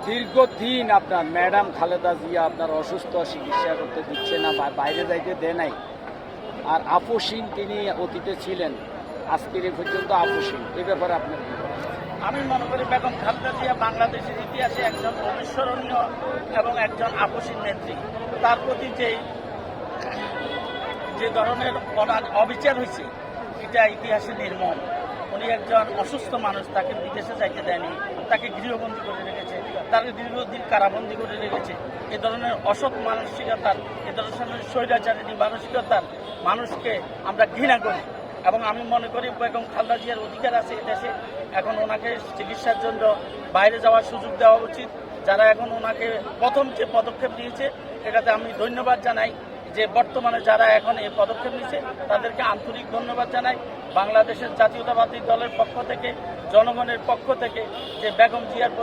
দীর্ঘদিন আপনার ম্যাডাম খালেদা জিয়া আপনার অসুস্থ, চিকিৎসা করতে দিচ্ছে না, বাইরে যাইতে দেয় নাই। আর আপসহীন তিনি অতীতে ছিলেন, আজকের এ পর্যন্ত আপসহীন। এ ব্যাপারে আপনার কি বলার? আমি মনে করি বেগম খালেদা জিয়া বাংলাদেশের ইতিহাসে একজন অবিস্মরণীয় এবং একজন আপসীন নেত্রী। তার প্রতি যে ধরনের অবিচার হয়েছে, এটা ইতিহাসে নির্মম। উনি একজন অসুস্থ মানুষ, তাকে বিদেশে যাইতে দেয়নি, তাকে গৃহবন্দী করে রেখেছে, তাকে দীর্ঘদিন কারাবন্দী করে রেখেছে। এ ধরনের অসৎ মানসিকতার, এ ধরনের স্বৈরাচারী মানসিকতার মানুষকে আমরা ঘৃণা করি। এবং আমি মনে করি বেগম খালেদা জিয়ার অধিকার আছে দেশে, এখন ওনাকে চিকিৎসার জন্য বাইরে যাওয়ার সুযোগ দেওয়া উচিত। যারা এখন ওনাকে প্রথম যে পদক্ষেপ নিয়েছে, এটাতে আমি ধন্যবাদ জানাই। যে বর্তমানে যারা এখন এই পদক্ষেপ নিচ্ছে, তাদেরকে আন্তরিক ধন্যবাদ জানাই। বাংলাদেশের জাতীয়তাবাদী দলের পক্ষ থেকে, জনগণের পক্ষ থেকে যে বেগম জিয়ার